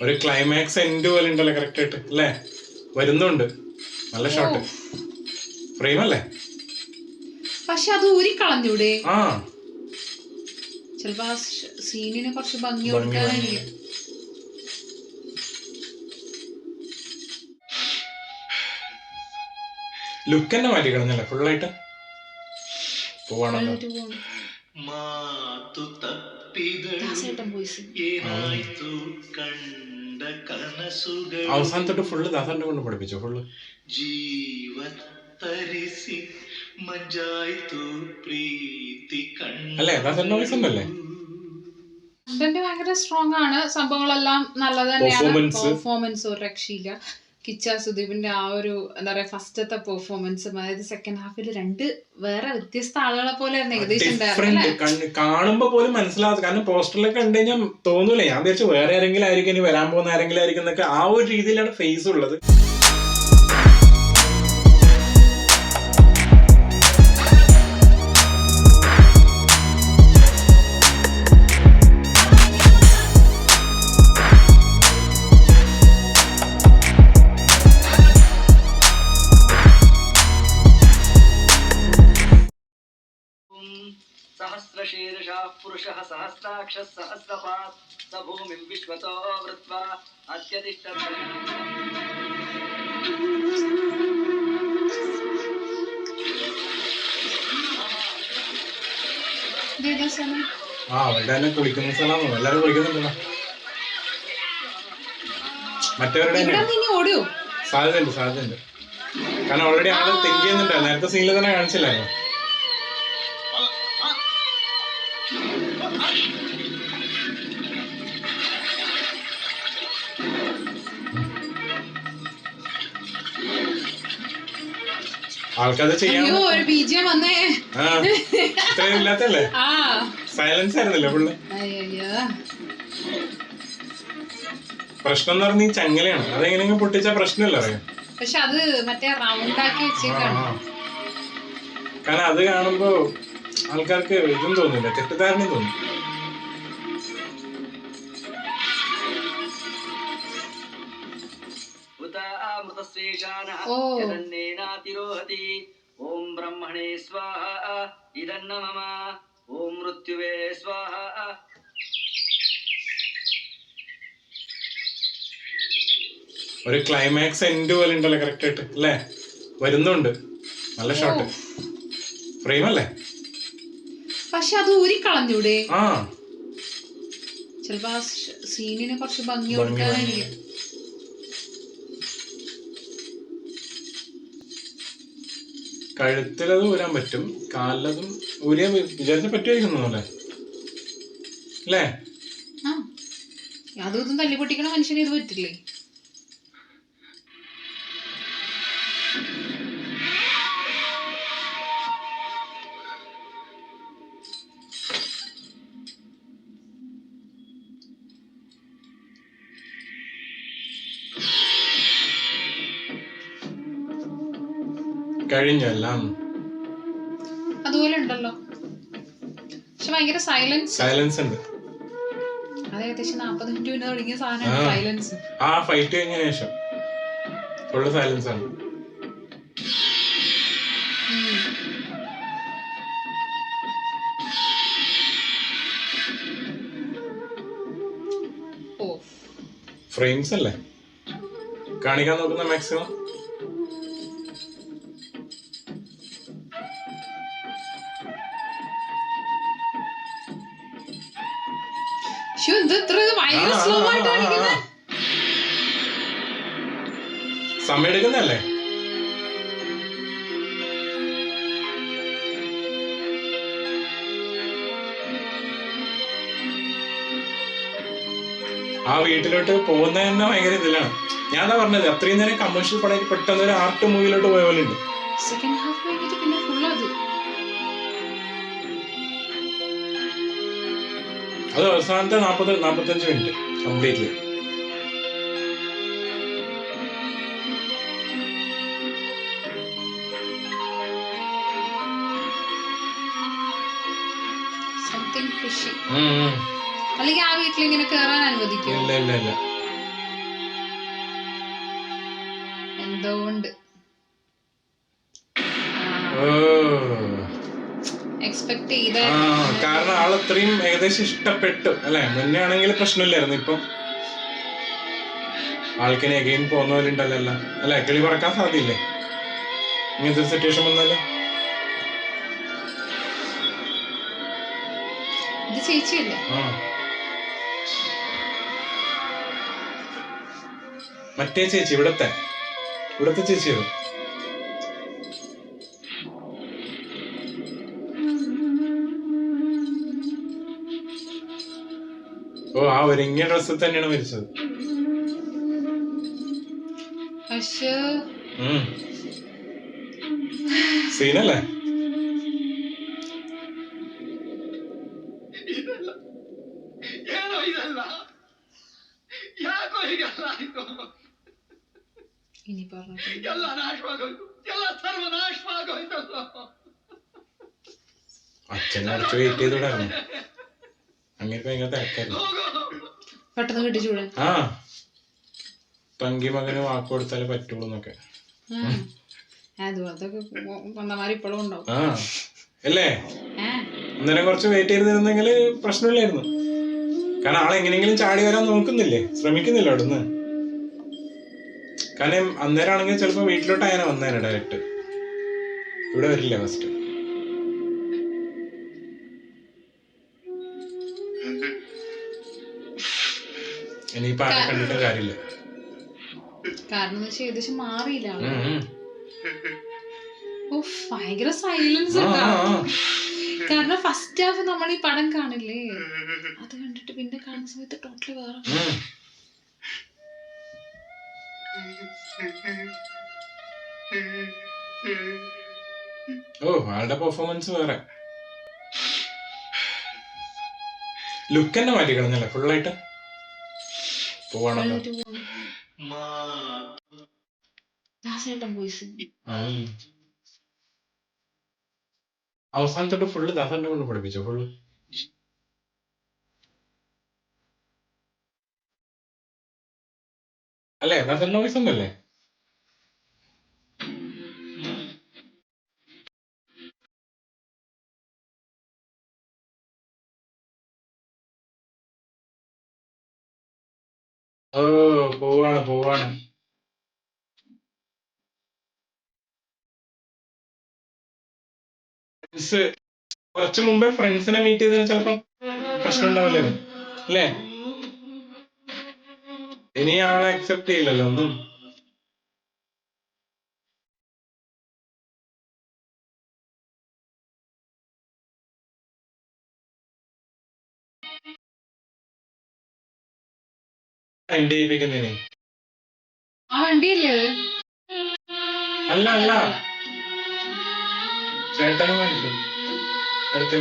ഒരു climax end പോലെ ഉണ്ടല്ലോ കറക്റ്റ് ആയിട്ട് അല്ലേ? വരുന്നുണ്ട് നല്ല ഷോട്ട് ഫ്രെയിം അല്ലേ? പക്ഷെ അത് ഊരിക്കളഞ്ഞൂടെ? ആ ചിലപ്പോ ആ സീനിനെ കുറച്ച് ഭംഗി കൊടുക്കാനായിരിക്കും. ലുക്ക് തന്നെ മാറ്റി കളഞ്ഞല്ലേ ഫുള്ളായിട്ട് പോവാണല്ലോ. അവസാനം തൊട്ട് ഫുള്ള് ദാസന്റെ കൊണ്ട് പഠിപ്പിച്ചു ഫുള്ള്. അല്ലേ ദാസന്റെ വോയിസ് ഉണ്ടല്ലേ? കണ്ടന്റ് ഭയങ്കര സ്ട്രോങ് ആണ്, സംഭവങ്ങളെല്ലാം നല്ലത് തന്നെയാണ്. പെർഫോമൻസ് ഒരു രക്ഷയില്ല. കിച്ച സുദീപിന്റെ ആ ഒരു എന്താ പറയാ ഫസ്റ്റത്തെ പെർഫോമൻസും അതായത് സെക്കൻഡ് ഹാഫിൽ രണ്ട് വേറെ വ്യത്യസ്ത ആളുകളെ പോലെ ഏകദേശം കാണുമ്പോ പോലും മനസ്സിലാവാത്ത. കാരണം പോസ്റ്ററിലൊക്കെ കണ്ടു കഴിഞ്ഞാൽ തോന്നൂലേ, ഞാൻ വിചാരിച്ചു വേറെ ആരെങ്കിലും ആയിരിക്കും, ഇനി വരാൻ പോകുന്ന ആരെങ്കിലും ആയിരിക്കും എന്നൊക്കെ. ആ ഒരു രീതിയിലാണ് ഫേസ് ഉള്ളത്. सहस्रशीर्षः पुरुषः सहस्राक्षः सहस्रपात् स भूमिं विश्वतो वृत्वा अत्यतिष्ठत्. അവരുടെ തന്നെ കുളിക്കുന്ന സ്ഥലമാണോ? എല്ലാരും കുളിക്കുന്നുണ്ടല്ലോ. മറ്റവരുടെ സാധ്യതയുണ്ട്. കാരണം ഓൾറെഡി ആള് തിങ്ക് ചെയ്യുന്നുണ്ട്. നേരത്തെ സീനിൽ തന്നെ കാണിച്ചില്ലായിരുന്നു. ആൾക്കത് ചെയ്യാൻ ഇത്രയും ഇല്ലാത്തല്ലേ? Silence ആയിരുന്നല്ലേ full. പ്രശ്നം എന്ന് പറഞ്ഞ ഈ ചങ്ങലയാണ്. അതെങ്ങനെയെങ്കിലും പൊട്ടിച്ച പ്രശ്നമല്ല അറിയാം. പക്ഷെ അത് മറ്റേ റൗണ്ട് ആക്കി വെച്ചേക്കാണ്. കാരണം അത് കാണുമ്പോ ആൾക്കാർക്ക് ഇതും തോന്നില്ല, തെറ്റിദ്ധാരണയും തോന്നും. ഓം ബ്രഹ്മണേ സ്വാഹ ഇദന്ന മമ ഓം മൃത്യുവേ സ്വാഹ. ഒരു ക്ലൈമാക്സ് എൻഡ് പോലെ ഉണ്ടല്ലോ കറക്റ്റ് ആയിട്ട് അല്ലേ? വരുന്നുണ്ട് നല്ല ഷോട്ട് ഫ്രെയിം അല്ലേ? പക്ഷെ അത് ഊരിക്കളഞ്ഞൂടെ? ആ ചിലപ്പോ ആ സീനിനെ കുറച്ച് ഭംഗി കൊടുക്കാനായിരിക്കും. കഴുത്തിലത് ഊരാൻ പറ്റും, കാലിലതും ഊരിയാൻ വിചാരിച്ച പറ്റുമായിരിക്കുന്നു അല്ലേ? അല്ലേ? അതും തല്ലി പൊട്ടിക്കണ മനുഷ്യന് ഇത് പറ്റില്ലേ? കഴിഞ്ഞെല്ലാം അതുപോലെ ഉണ്ടല്ലോ. പക്ഷെ ഭയങ്കര സൈലൻസ് ഉണ്ട്. അത് ഏകദേശം 40 മിനിറ്റ് മുന്നേ തുടങ്ങിയ സാധനമാണ് സൈലൻസ്. ആ ഫൈറ്റ് കഴിഞ്ഞ ശേഷം ഫുള്ള് സൈലൻസ് ആണ്. ഫ്രെയിംസ് അല്ലേ കാണിക്കാൻ നോക്കുന്ന മാക്സിമം. സമയം എടുക്കുന്നല്ലേ? ആ വീട്ടിലോട്ട് പോകുന്ന തന്നെ ഭയങ്കര ഇതിലാണ്. ഞാൻ എന്താ പറഞ്ഞത്, അത്രയും നേരം കമേഴ്ഷ്യൽ പടം പെട്ടെന്ന് ഒരു ആർട്ട് മൂവിയിലോട്ട് പോയ പോലെ ഉണ്ട്. അത് അവസാനത്തെ 40-45 മിനിറ്റ് കംപ്ലീറ്റ്ലി. അല്ലെങ്കിൽ ആ വീട്ടിൽ ഇങ്ങനെ കേറാൻ അനുവദിക്കും? ഇല്ല. അതുകൊണ്ട് ഓ എക്സ്പെക്ട് ചെയ്ത കാരണം ആളത്രയും ഏകദേശം ഇഷ്ടപ്പെട്ടു അല്ലെ. മുന്നേ ആണെങ്കിൽ പ്രശ്നമില്ലായിരുന്നു, ഇപ്പം ആൾക്കിനെ അഗെയിൻ പോകുന്നവരുണ്ടല്ലോ അല്ലെ. കിളി പറക്കാൻ സാധ്യയില്ലേ ഇങ്ങനത്തെ സിറ്റുവേഷൻ വന്നാല്? ഇത് ചേച്ചിയല്ലേ? മറ്റേ ചേച്ചി, ഇവിടത്തെ ചേച്ചിയത്. ഓ, ആ ഒരുങ്ങിയ ഡ്രസ്സിൽ തന്നെയാണ് മരിച്ചത്. സീനല്ലേ? ഇനി പറഞ്ഞു അച്ഛനെ കുറച്ച് വെയിറ്റ് ചെയ്തോടായിരുന്നു. അങ്ങനെ ഭയങ്കര തിരക്കായിരുന്നു. പെട്ടെന്ന് കിട്ടിച്ചൂടെ? ആ, തങ്കി മകന് വാക്ക് കൊടുത്താലേ പറ്റുള്ളൂ എന്നൊക്കെ. അതുപോലത്തെ പന്തമാരി ഇപ്പോഴും ഉണ്ടാവും. ആ അല്ലേ? അന്നേരം കുറച്ച് വെയിറ്റ് ചെയ്തിരുന്നെങ്കിൽ പ്രശ്നമില്ലായിരുന്നു. കാരണം ആളെങ്ങനെയെങ്കിലും ചാടി വരാൻ നോക്കുന്നില്ലേ, ശ്രമിക്കുന്നില്ല അവിടുന്ന്. കാരണം അന്നേരം ആണെങ്കിൽ ചിലപ്പോ വീട്ടിലോട്ട് അങ്ങനെ വന്നേനെ ഡയറക്റ്റ്. ഇവിടെ വരില്ല ഫസ്റ്റ്. ഇനിയിപ്പോ ആരെ കണ്ടിട്ട് കാര്യമില്ല. കാരണം ഏകദേശം മാറിയില്ല. ഭയങ്കര സൈലൻസ് കാരണം ഫസ്റ്റ് ഹാഫ് നമ്മൾ ഈ പടം കാണില്ലേ, അത് കണ്ടിട്ട് പിന്നെ കാണുന്ന സമയത്ത് ടോട്ടലി വേറെ. ഓ, ആളുടെ പെർഫോമൻസ് വേറെ. ലുക്ക് തന്നെ മാറ്റി കളഞ്ഞല്ലേ ഫുള്ളായിട്ട്. പോവാണല്ലോ. അവസാനത്തോട്ട് ഫുള്ള് ദാസന്റെ കൊണ്ട് പഠിപ്പിച്ചോ? ഫുള്ള് അല്ലേ? ദാസന്റെ വോയിസ് ഒന്നല്ലേ? ഓ, പോവാണ്. കുറച്ച് മുമ്പേ ഫ്രണ്ട്സിനെ മീറ്റ് ചെയ്തതിന് ചിലപ്പോ പ്രശ്നം ഉണ്ടാവില്ലേ അല്ലേ? ഇനി ആളെ അക്സെപ്റ്റ് ചെയ്യില്ലല്ലോ ഒന്നും. ചെയ്യിപ്പിക്കുന്നതിന് അല്ല ചേട്ടനും അടുത്ത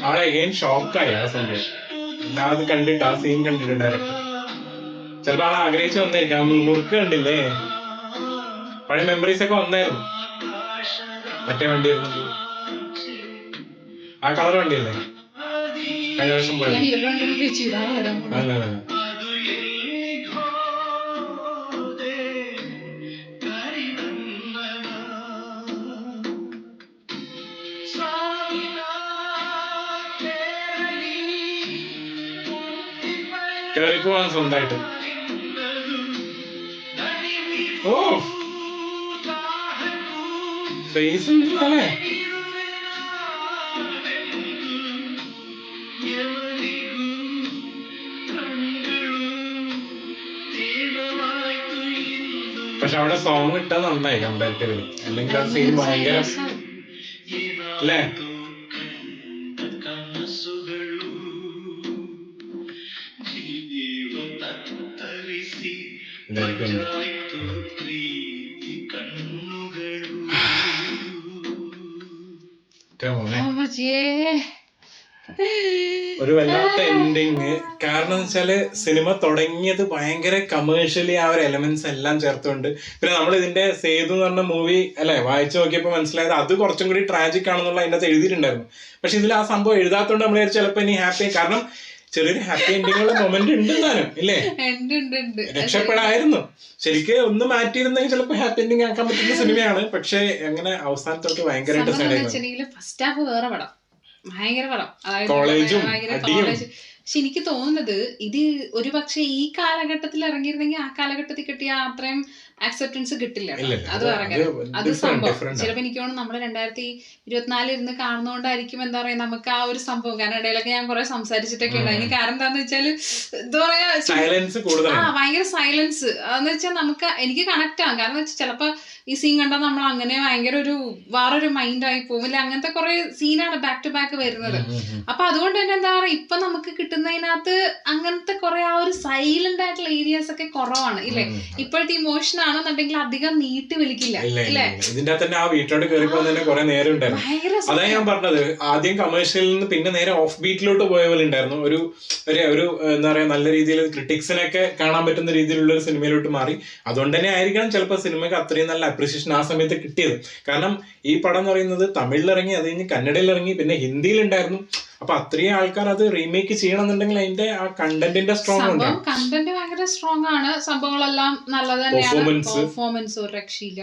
ആളെ അഗൈൻ ഷോക്കായി ആ സംഭവം. ഞാൻ അത് കണ്ടിട്ട്, ആ സീൻ കണ്ടിട്ട് ഡയറക്റ്റ് ചിലപ്പോ ആൾ ആഗ്രഹിച്ചു വന്നായിരിക്കാം. മുറുക്ക് കണ്ടില്ലേ, പഴയ മെമ്മറീസ് ഒക്കെ വന്നായിരുന്നു. മറ്റേ വണ്ടി ആ കളർ വണ്ടിയല്ലേ കഴിഞ്ഞ വർഷം പോയത്? അല്ല. കേറിപ്പോവാൻ സ്വന്തമായിട്ട്. ഓ, ഫേസ് അല്ലേ? പക്ഷെ അവിടെ സോങ് ഇട്ടാൽ നന്നായി കമ്പാരിറ്റീവ്ലി. അല്ലെങ്കിൽ ആ സീൻ ഭയങ്കര അല്ലേ? ഒരു വല്ലാത്ത എൻഡിങ്. കാരണം എന്ന് വെച്ചാല് സിനിമ തുടങ്ങിയത് ഭയങ്കര കമേഴ്ഷ്യലി ആ ഒരു എലമെന്റ്സ് എല്ലാം ചേർത്തുകൊണ്ട്, പിന്നെ നമ്മൾ ഇതിന്റെ സേതു എന്ന് പറഞ്ഞ മൂവി അല്ലെ വായിച്ചു നോക്കിയപ്പോൾ മനസ്സിലായത് അത് കുറച്ചും കൂടി ട്രാജിക് ആണെന്നുള്ള അതിന്റെ അകത്ത് എഴുതിയിട്ടുണ്ടായിരുന്നു. പക്ഷെ ഇതിൽ ആ സംഭവം എഴുതാത്തോണ്ട് നമ്മൾ ചിലപ്പോ ഇനി ഹാപ്പി, കാരണം ചെറിയൊരു ഹാപ്പി എൻഡിങ്ങുള്ള മൊമെന്റ് ഉണ്ട് താനും ഇല്ലേ, രക്ഷപ്പെടായിരുന്നു. ശരിക്കും ഒന്ന് മാറ്റിയിരുന്നെങ്കിൽ ചിലപ്പോ ഹാപ്പി എൻഡിങ് ആക്കാൻ പറ്റുന്ന സിനിമയാണ്. പക്ഷെ അങ്ങനെ അവസാനത്തോട്ട് ഭയങ്കരമായിട്ട് ഫസ്റ്റ് ഹാഫ് വേറെ പടം, ഭയങ്കര പടം, കോളേജും കോളേജ്. പക്ഷെ എനിക്ക് തോന്നുന്നത് ഇത് ഒരു പക്ഷെ ഈ കാലഘട്ടത്തിൽ ഇറങ്ങിയിരുന്നെങ്കിൽ ആ കാലഘട്ടത്തിൽ കിട്ടിയ അത്രയും ആക്സെപ്റ്റൻസ് കിട്ടില്ല. അത് അത് സംഭവം ചിലപ്പോ എനിക്ക് തോന്നുന്നു നമ്മള് 2024 ഇരുന്ന് കാണുന്നോണ്ടായിരിക്കും എന്താ പറയാ നമുക്ക് ആ ഒരു സംഭവം. കാരണം ഇടയിലൊക്കെ ഞാൻ കുറെ സംസാരിച്ചിട്ടൊക്കെ ഉണ്ട്. അതിന് കാരണം എന്താന്ന് വെച്ചാല് എന്താ പറയാ ഭയങ്കര സൈലൻസ് എന്ന് വെച്ചാൽ നമുക്ക് എനിക്ക് കണക്ട് ആവും. കാരണം വെച്ചാൽ ചിലപ്പോ ഈ സീൻ കണ്ടാൽ നമ്മൾ അങ്ങനെ ഭയങ്കര ഒരു വേറൊരു മൈൻഡായി പോകും. ഇല്ല അങ്ങനത്തെ കുറെ സീനാണ് ബാക്ക് ടു ബാക്ക് വരുന്നത്. അപ്പൊ അതുകൊണ്ട് തന്നെ എന്താ പറയാ ഇപ്പൊ നമുക്ക് കിട്ടുന്നതിനകത്ത് അങ്ങനത്തെ കുറെ ആ ഒരു സൈലന്റ് ആയിട്ടുള്ള ഏരിയാസ് ഒക്കെ കുറവാണ് ഇല്ലേ. ഇപ്പോഴത്തെ ഇമോഷൻ ആണെന്നുണ്ടെങ്കിൽ അധികം നീട്ടി വലിക്കില്ല ഇല്ലേ. ഇതിന്റെ തന്നെ ആ വീട്ടിലോട്ട് കയറിപ്പോ തന്നെ കുറെ നേരം ഉണ്ടായിരുന്നു. അതാ ഞാൻ പറഞ്ഞത്, ആദ്യം കമേഴ്ഷ്യലിൽ നിന്ന് പിന്നെ നേരെ ഓഫ് ബീറ്റിലോട്ട് പോയ പോലെ ഉണ്ടായിരുന്നു. ഒരു എന്താ പറയാ നല്ല രീതിയിൽ ക്രിട്ടിക്സിനൊക്കെ കാണാൻ പറ്റുന്ന രീതിയിലുള്ള ഒരു സിനിമയിലോട്ട് മാറി. അതുകൊണ്ട് തന്നെ ആയിരിക്കണം ചിലപ്പോൾ സിനിമയ്ക്ക് അത്രയും നല്ല അപ്രിസിയേഷൻ ആ സമയത്ത് കിട്ടിയത്. കാരണം ഈ പടം എന്ന് പറയുന്നത് തമിഴിലിറങ്ങി, അത് കഴിഞ്ഞ് കന്നഡയിൽ ഇറങ്ങി, പിന്നെ ഹിന്ദിയിൽ ഉണ്ടായിരുന്നു. അപ്പൊ അത്രയും ആൾക്കാർ അത് റീമേക്ക് ചെയ്യണമെന്നുണ്ടെങ്കിൽ അതിന്റെ ആ കണ്ടന്റിന്റെ കണ്ടന്റ് ഭയങ്കര സ്ട്രോങ് ആണ്. സംഭവങ്ങളെല്ലാം നല്ല തന്നെയാണ്. പെർഫോമൻസ് ഒരു രക്ഷയില്ല.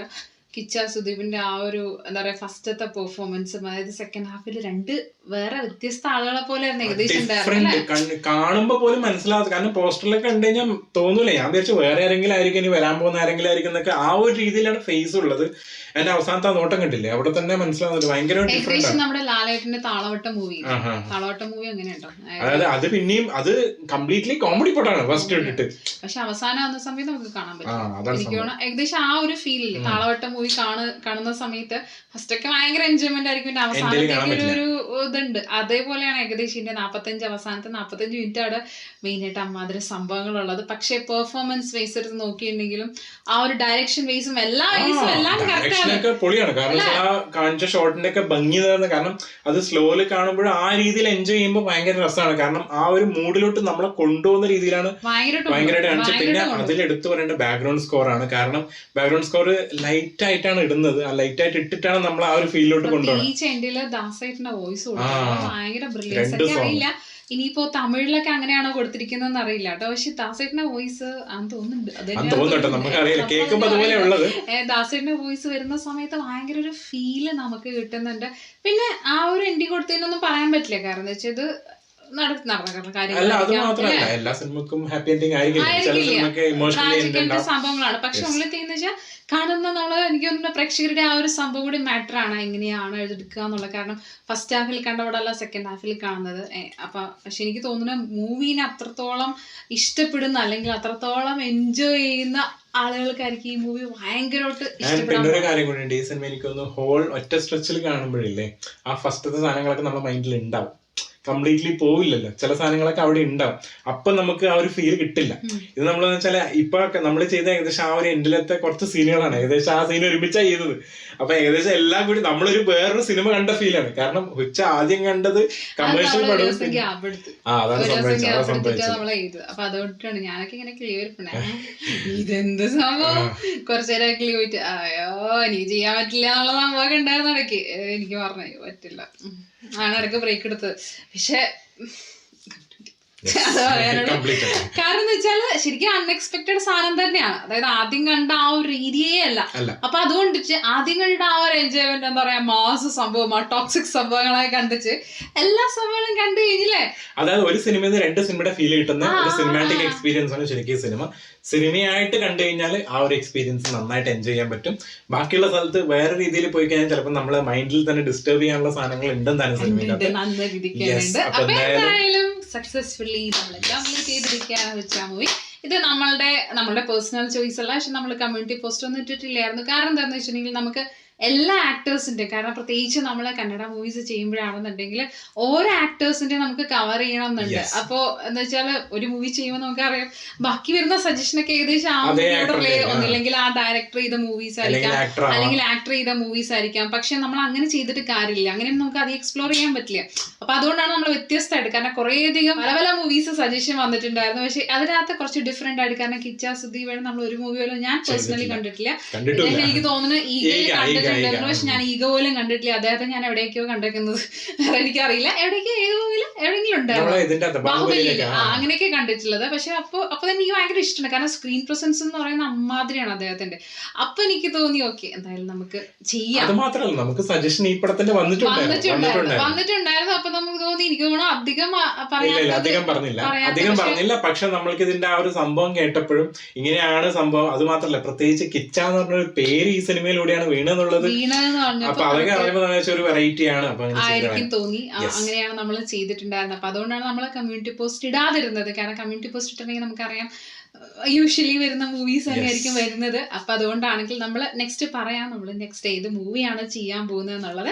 കിച്ച സുദീപിന്റെ ആ ഒരു എന്താ പറയാ ഫസ്റ്റത്തെ പെർഫോമൻസും, അതായത് സെക്കൻഡ് ഹാഫിൽ രണ്ട് വേറെ വ്യത്യസ്ത ആളുകളെ പോലെ ഏകദേശം കാണുമ്പോ പോലും മനസ്സിലാവാത്ത. കാരണം പോസ്റ്ററിലൊക്കെ കണ്ടു കഴിഞ്ഞാൽ തോന്നൂലേ, ഞാൻ വിചാരിച്ചു വേറെ ആരെങ്കിലും ആയിരിക്കും, ഇനി വരാൻ പോകുന്ന ആരെങ്കിലും ആയിരിക്കും എന്നൊക്കെ. ആ ഒരു രീതിയിലാണ് ഫേസ് ഉള്ളത്. എന്റെ അവസാനത്തെ നോട്ടം കണ്ടില്ലേ, അവിടെ തന്നെ മനസ്സിലാവുന്നുണ്ട് ഭയങ്കര നമ്മുടെ ലാലേട്ടന്റെ താളവട്ട മൂവി അങ്ങനെയുണ്ടോ. അതായത് അത് പിന്നെയും അത് കംപ്ലീറ്റ്ലി കോമഡി പടമാണ് ഫസ്റ്റ് ഇട്ടിട്ട്. പക്ഷെ അവസാനം ആവുന്ന സമയത്ത് നമുക്ക് കാണാൻ പറ്റും. എനിക്ക് ഏകദേശം ആ ഒരു ഫീലില്ല. താളവട്ട മൂവി കാണുന്ന സമയത്ത് ഫസ്റ്റ് ഒക്കെ ഭയങ്കര എൻജോയ്മെന്റ് ആയിരിക്കും. പിന്നെ അവസാനത്തേക്ക് ഒരു ഇതുണ്ട്. അതേപോലെയാണ് ഏകദേശം ഇതിന്റെ 45 അവസാനത്തെ 45 മിനിറ്റ് അവിടെ മെയിൻ ആയിട്ട് അമ്മാതിരി സംഭവങ്ങളുള്ളത്. പക്ഷെ പെർഫോമൻസ് വൈസ് എടുത്ത് നോക്കിയിട്ടുണ്ടെങ്കിലും ആ ഒരു ഡയറക്ഷൻ വൈസും എല്ലാ വൈസും എല്ലാം പൊളിയാണ്. കാരണം ആ കാണിച്ച ഷോട്ടിന്റെ ഒക്കെ ഭംഗി തരുന്നത്. കാരണം അത് സ്ലോയില് കാണുമ്പോൾ ആ രീതിയിൽ എൻജോയ് ചെയ്യുമ്പോൾ ഭയങ്കര രസമാണ്. കാരണം ആ ഒരു മൂഡിലോട്ട് നമ്മളെ കൊണ്ടുപോകുന്ന രീതിയിലാണ് ഭയങ്കരമായിട്ട് കാണിച്ചത്. പിന്നെ അതിൽ എടുത്തു പറയേണ്ട ബാക്ക്ഗ്രൗണ്ട് സ്കോർ ആണ്. കാരണം ബാക്ക്ഗ്രൗണ്ട് സ്കോർ ലൈറ്റ് ആയിട്ടാണ് ഇടുന്നത്. ആ ലൈറ്റ് ആയിട്ട് ഇട്ടിട്ടാണ് നമ്മൾ ആ ഒരു ഫീലിലോട്ട് കൊണ്ടുപോകുന്നത്. ഭയങ്കര ബ്രില്യൻസ് ഒക്കെ അറിയില്ല. ഇനിയിപ്പോ തമിഴിലൊക്കെ അങ്ങനെയാണോ കൊടുത്തിരിക്കുന്നതെന്ന് അറിയില്ല കേട്ടോ. പക്ഷെ ദാസേട്ടന്റെ വോയിസ് ആന്ന് തോന്നുന്നുണ്ട്. ദാസേട്ടന്റെ വോയിസ് വരുന്ന സമയത്ത് ഭയങ്കര ഒരു ഫീല് നമുക്ക് കിട്ടുന്നുണ്ട്. പിന്നെ ആ ഒരു എൻഡിങ് കൊടുത്തതിനൊന്നും പറയാൻ പറ്റില്ല. കാരണം എന്താ വെച്ചാൽ ഇത് സംഭവങ്ങളാണ്. പക്ഷെ ഉള്ളിൽ വെച്ചാൽ കാണുന്ന നമ്മള് എനിക്ക് തോന്നുന്നു പ്രേക്ഷകരുടെ ആ ഒരു സംഭവം കൂടി മാറ്റർ ആണ്, എങ്ങനെയാണ് എടുക്കുക എന്നുള്ളത്. കാരണം ഫസ്റ്റ് ഹാഫിൽ കണ്ടവിടല്ല സെക്കൻഡ് ഹാഫിൽ കാണുന്നത്. അപ്പൊ പക്ഷെ എനിക്ക് തോന്നുന്നു മൂവിനെ അത്രത്തോളം ഇഷ്ടപ്പെടുന്ന അല്ലെങ്കിൽ അത്രത്തോളം എൻജോയ് ചെയ്യുന്ന ആളുകൾക്കായിരിക്കും ഈ മൂവി ഭയങ്കരമായിട്ട് പിന്നെ ഒരു കാര്യം കൂടി ഉണ്ട്. ഈ സിനിമ എനിക്ക് തോന്നുന്നു ഹോൾ ഒറ്റ സ്ട്രെച്ചിൽ കാണുമ്പോഴില്ലേ ആ ഫസ്റ്റത്തെ സാധനങ്ങളൊക്കെ നമ്മുടെ മൈൻഡിൽ ഉണ്ടാവും. കംപ്ലീറ്റ്ലി പോവില്ലല്ലോ, ചില സാധനങ്ങളൊക്കെ അവിടെ ഉണ്ടാവും. അപ്പൊ നമുക്ക് ആ ഒരു ഫീൽ കിട്ടില്ല. ഇത് നമ്മളെന്ന് വെച്ചാൽ ഇപ്പൊ നമ്മൾ ചെയ്ത ഏകദേശം ആ ഒരു എൻഡിലത്തെ കുറച്ച് സീനുകളാണ്. ഏകദേശം ആ സീൻ ഒരുമിച്ചാണ് ചെയ്തത്. അപ്പൊ ഏകദേശം എല്ലാം കൂടി നമ്മളൊരു വേറൊരു സിനിമ കണ്ട ഫീലാണ്. കാരണം ഉച്ച ആദ്യം കണ്ടത് കമേഴ്ഷ്യൽ പടം. അതാണ് സംഭവിച്ചത്. അപ്പൊ അതുകൊണ്ടാണ് ഞാനൊക്കെ ഇങ്ങനെ ക്ലിയർ ഇതെന്ത് സംഭവം കുറച്ചേരം ക്ലിയർ പോയിട്ട് അയ്യോ എനിക്ക് ചെയ്യാൻ പറ്റില്ല എന്നുള്ള സംഭവമൊക്കെ ഉണ്ടായിരുന്ന ഇടയ്ക്ക്. എനിക്ക് പറഞ്ഞു പറ്റില്ല ആണ് ഇടയ്ക്ക് ബ്രേക്ക് എടുത്തത്. പക്ഷെ കാരണം എന്ന് വെച്ചാല് ശരിക്കും അൺഎക്സ്പെക്ടഡ് സാധനം തന്നെയാണ്. അതായത് ആദ്യം കണ്ട ആ ഒരു രീതിയേ അല്ല. അപ്പൊ അതുകൊണ്ട് ആദ്യം കണ്ട ആ ഒരു എൻജോയ്മെന്റ് എന്താ പറയാ മാസ് സംഭവം, ആ ടോക്സിക് സംഭവങ്ങളായി കണ്ടിച്ച് എല്ലാ സംഭവങ്ങളും കണ്ടു കഴിഞ്ഞില്ലേ. അതായത് ഒരു സിനിമയിൽ രണ്ട് സിനിമയുടെ ഫീൽ കിട്ടുന്ന ഒരു സിനിമാറ്റിക് എക്സ്പീരിയൻസ് ആണ് ശരിക്കും സിനിമ. സിനിമയായിട്ട് കണ്ടു കഴിഞ്ഞാൽ ആ ഒരു എക്സ്പീരിയൻസ് നന്നായിട്ട് എൻജോയ് ചെയ്യാൻ പറ്റും. ബാക്കിയുള്ള സ്ഥലത്ത് വേറെ രീതിയിൽ പോയി കഴിഞ്ഞാൽ ചിലപ്പോൾ നമ്മളെ മൈൻഡിൽ തന്നെ ഡിസ്റ്റർബ് ചെയ്യാനുള്ള സാധനങ്ങൾ ഉണ്ടെന്നാണ് സിനിമയിലൊക്കെ. സക്സസ്ഫുള്ളി നമ്മൾ കംപ്ലീറ്റ് ചെയ്തിരിക്കുകയാണ് വെച്ച മൂവി. ഇത് നമ്മളുടെ പേഴ്സണൽ ചോയ്സ് അല്ല. പക്ഷെ നമ്മൾ കമ്മ്യൂണിറ്റി പോസ്റ്റ് ഒന്നും ഇട്ടിട്ടില്ലായിരുന്നു. കാരണം എന്താണെന്ന് വെച്ചിട്ടുണ്ടെങ്കിൽ നമുക്ക് എല്ലാ ആക്ടേഴ്സിന്റെ, കാരണം പ്രത്യേകിച്ച് നമ്മള് കന്നഡ മൂവീസ് ചെയ്യുമ്പോഴാണെന്നുണ്ടെങ്കിൽ ഓരോ ആക്ടേഴ്സിന്റെ നമുക്ക് കവർ ചെയ്യണം എന്നുണ്ട്. അപ്പൊ എന്താ വെച്ചാൽ ഒരു മൂവി ചെയ്യുമ്പോൾ നമുക്കറിയാം ബാക്കി വരുന്ന സജഷൻ ഒക്കെ ഏകദേശം ആ മൂവിയോടുള്ള ഒന്നില്ലെങ്കിൽ ആ ഡയറക്ടർ ചെയ്ത മൂവീസ് ആയിരിക്കാം, അല്ലെങ്കിൽ ആക്ടർ ചെയ്ത മൂവീസ് ആയിരിക്കാം. പക്ഷെ നമ്മൾ അങ്ങനെ ചെയ്തിട്ട് കാര്യമില്ല, അങ്ങനെ നമുക്ക് അത് എക്സ്പ്ലോർ ചെയ്യാൻ പറ്റില്ല. അപ്പൊ അതുകൊണ്ടാണ് നമ്മൾ വ്യത്യസ്തമായിട്ട്, കാരണം കുറേയധികം പല പല മൂവീസ് സജഷൻ വന്നിട്ടുണ്ടായിരുന്നു. പക്ഷെ അതിനകത്ത് കുറച്ച് ഡിഫറെന്റ് ആയിട്ട്, കാരണം കിച്ച സുദീപ് നമ്മൾ ഒരു മൂവി പോലും ഞാൻ പേഴ്സണലി കണ്ടിട്ടില്ല. എനിക്ക് തോന്നുന്നു ഈഗയിൽ കണ്ടിട്ടുണ്ടായിരുന്നു, പക്ഷെ ഞാൻ ഈഗ പോലും കണ്ടിട്ടില്ല. അദ്ദേഹത്തെ ഞാൻ എവിടേക്കോ കണ്ടിരിക്കുന്നത്, വേറെ എനിക്കറിയില്ല എവിടേക്കോ, ഏത് മൂവിലും എവിടെയെങ്കിലും ഉണ്ടായിരുന്നു, ബാഹുബലിയിൽ അങ്ങനെയൊക്കെ കണ്ടിട്ടുള്ളത്. പക്ഷെ അപ്പൊ തന്നെ എനിക്ക് ഭയങ്കര ഇഷ്ടമാണ്, കാരണം സ്ക്രീൻ പ്രസൻസ് എന്ന് പറയുന്ന അമ്മാതിരിയാണ് അദ്ദേഹത്തിന്റെ. അപ്പൊ എനിക്ക് തോന്നി ഓക്കെ എന്തായാലും നമുക്ക് ചെയ്യാം. മാത്രമല്ല നമുക്ക് സജഷൻ ഈ പടത്തിന്റെ വന്നിട്ടുണ്ടായിരുന്നു. അപ്പൊ നമുക്ക് തോന്നി, എനിക്ക് തോന്നുന്നു അധികം പറഞ്ഞില്ല. പക്ഷെ നമ്മൾക്ക് ഇതിന്റെ ആ ഒരു സംഭവം കേട്ടപ്പോഴും ഇങ്ങനെയാണ് സംഭവം. അത് മാത്രല്ല, പ്രത്യേകിച്ച് കിച്ച എന്ന് പറഞ്ഞൊരു പേര് ഈ സിനിമയിലൂടെയാണ് വീണെന്നുള്ളത്. അപ്പൊ അതൊക്കെ അറിയുമ്പോൾ ഒരു വെറൈറ്റി ആണ് ആയിരിക്കും തോന്നി. അങ്ങനെയാണ് നമ്മൾ ചെയ്തിട്ടുണ്ടായിരുന്നത്. അപ്പൊ അതുകൊണ്ടാണ് നമ്മൾ കമ്മ്യൂണിറ്റി പോസ്റ്റ് ഇടാതിരുന്നത്. കാരണം കമ്മ്യൂണിറ്റി പോസ്റ്റ് ഇട്ടിട്ടുണ്ടെങ്കിൽ നമുക്കറിയാം യൂഷ്വലി വരുന്ന മൂവീസ് തന്നെയായിരിക്കും വരുന്നത്. അപ്പൊ അതുകൊണ്ടാണെങ്കിൽ നമ്മൾ നെക്സ്റ്റ് പറയാം നമ്മൾ നെക്സ്റ്റ് ഏത് മൂവിയാണ് ചെയ്യാൻ പോകുന്നത് എന്നുള്ളത്.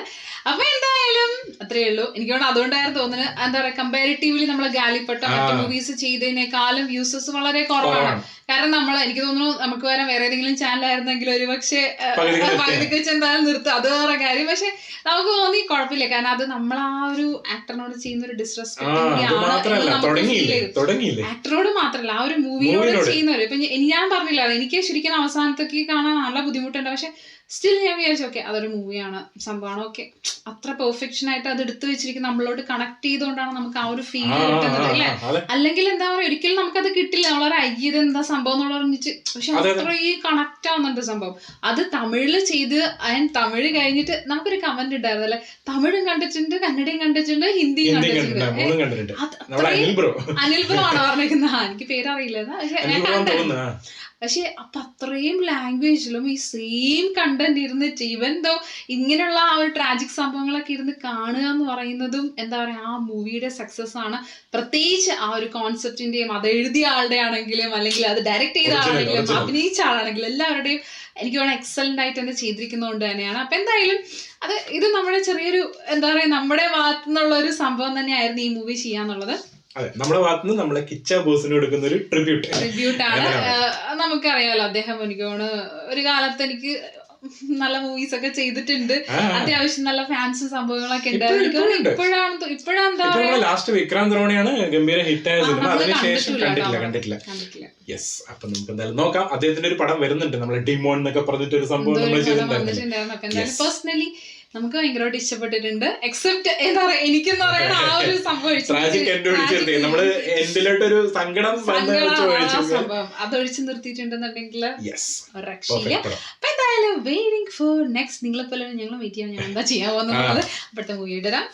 അപ്പൊ എന്തായാലും അത്രയേ ഉള്ളൂ. എനിക്ക് തോന്നുന്നു അതുകൊണ്ടായിരുന്നു തോന്നുന്നത്, എന്താ പറയാ, കമ്പാരിറ്റീവ്ലി നമ്മൾ ഗാലിപ്പെട്ട മറ്റു മൂവീസ് ചെയ്തതിനേക്കാളും വ്യൂസസ് വളരെ കുറവാണ്. കാരണം എനിക്ക് തോന്നുന്നു നമുക്ക് വേറെ ഏതെങ്കിലും ചാനലായിരുന്നെങ്കിൽ ഒരു പക്ഷേ പകുതിക്ക് വെച്ച് എന്തായാലും നിർത്തും, അത് വേറെ കാര്യം. പക്ഷെ നമുക്ക് തോന്നി കുഴപ്പമില്ല, കാരണം അത് നമ്മൾ ആ ഒരു ആക്ടറിനോട് ചെയ്യുന്ന ഒരു ഡിസ്റെസ്പെക്ട് ആക്ടറോട് മാത്രമല്ല ആ ഒരു മൂവിയോട് ചെയ്യുന്നവര്. ഇപ്പൊ ഞാൻ പറഞ്ഞില്ല, എനിക്ക് ശരിക്കും അവസാനത്തേക്ക് കാണാൻ നല്ല ബുദ്ധിമുട്ടുണ്ട്. പക്ഷെ സ്റ്റിൽ ഞാൻ വിചാരിച്ചു ഓക്കെ അതൊരു മൂവിയാണ്, സംഭവമാണ്, ഓക്കെ അത്ര പെർഫെക്ഷൻ ആയിട്ട് അത് എടുത്തു വെച്ചിരിക്കും, നമ്മളോട് കണക്ട് ചെയ്തുകൊണ്ടാണ് നമുക്ക് ആ ഒരു ഫീൽ കിട്ടുന്നത് അല്ലേ. അല്ലെങ്കിൽ എന്താ പറയുക, ഒരിക്കലും നമുക്കത് കിട്ടില്ല, നമ്മളൊരു അയ്യത് എന്താ സംഭവം എന്നുള്ള പറഞ്ഞിട്ട്. പക്ഷെ അത്രയും കണക്ട് ആവുന്നുണ്ട് സംഭവം. അത് തമിഴില് ചെയ്ത് തമിഴ് കഴിഞ്ഞിട്ട് നമുക്കൊരു കമന്റ് ഉണ്ടായിരുന്നു അല്ലെ, തമിഴും കണ്ടിട്ടുണ്ട്, കന്നഡയും കണ്ടിട്ടുണ്ട്, ഹിന്ദിയും കണ്ടിട്ടുണ്ട്. അനിൽ ബ്രോ ആണ് പറഞ്ഞിരിക്കുന്നത്, എനിക്ക് പേരറിയില്ല. പക്ഷെ അപ്പൊ അത്രയും ലാംഗ്വേജിലും ഈ സെയിം കണ്ടന്റ് ഇരുന്നിട്ട് ഇവൻ ദോ ഇങ്ങനെയുള്ള ആ ഒരു ട്രാജിക് സംഭവങ്ങളൊക്കെ ഇരുന്ന് കാണുക എന്ന് പറയുന്നതും എന്താ പറയാ ആ മൂവിയുടെ സക്സസ് ആണ്. പ്രത്യേകിച്ച് ആ ഒരു കോൺസെപ്റ്റിന്റെയും അത് എഴുതിയ ആളുടെ ആണെങ്കിലും അല്ലെങ്കിൽ അത് ഡയറക്ട് ചെയ്ത ആളാണെങ്കിലും അഭിനയിച്ച ആളാണെങ്കിലും എല്ലാവരുടെയും എനിക്ക് തോന്നുന്നു എക്സലന്റ് ആയിട്ട് തന്നെ ചെയ്തിരിക്കുന്നതുകൊണ്ട് തന്നെയാണ്. അപ്പൊ എന്തായാലും ഇത് നമ്മുടെ ചെറിയൊരു എന്താ പറയാ നമ്മുടെ ഭാഗത്തു നിന്നുള്ള ഒരു സംഭവം തന്നെയായിരുന്നു ഈ മൂവി ചെയ്യാന്നുള്ളത്. അതെ, നമ്മുടെ ഭാഗത്തുനിന്ന് നമ്മളെ കിച്ച ബോസിന് കൊടുക്കുന്ന ഒരു ട്രിബ്യൂട്ടാണ്. നമുക്കറിയാലോ അദ്ദേഹം എനിക്ക് തോന്നുന്നു ഒരു കാലത്ത് എനിക്ക് നല്ല മൂവീസ് ഒക്കെ ചെയ്തിട്ടുണ്ട്, അത്യാവശ്യം നല്ല ഫാൻസും സംഭവങ്ങളൊക്കെ ഉണ്ടായിരുന്നു. ഇപ്പോഴാണ് ലാസ്റ്റ് വിക്രാന്ത് റോണിയാണ് ഗംഭീര ഹിറ്റായ സിനിമ, അതിനുശേഷം കണ്ടിട്ടില്ല. യെസ്, അപ്പൊ നമുക്ക് എന്തായാലും നോക്കാം. അദ്ദേഹത്തിന്റെ ഒരു പടം വരുന്നുണ്ട്, നമ്മളെ ഡിമോൺ എന്നൊക്കെ പറഞ്ഞിട്ട് ഒരു സംഭവം നമ്മൾ ചെയ്തിട്ടുണ്ടായിരുന്നു. അപ്പൊ എന്തായാലും പേഴ്സണലി നമുക്ക് ഭയങ്കരമായിട്ട് ഇഷ്ടപ്പെട്ടിട്ടുണ്ട്. എക്സെപ്റ്റ് എന്താ പറയാ എനിക്കെന്ന് പറയുന്ന ആ ഒരു സംഭവം അതൊഴിച്ചു നിർത്തിയിട്ടുണ്ടെന്നുണ്ടെങ്കിൽ രക്ഷയില്ല. അപ്പൊ എന്തായാലും വെയിറ്റിംഗ് ഫോർ നെക്സ്റ്റ്. നിങ്ങളെ പോലെ ഞങ്ങൾ വെയിറ്റ് ചെയ്യാൻ ഞാൻ എന്താ ചെയ്യാൻ പോകുന്നത് അപ്പോഴത്തെ മൂവി ഇടാം.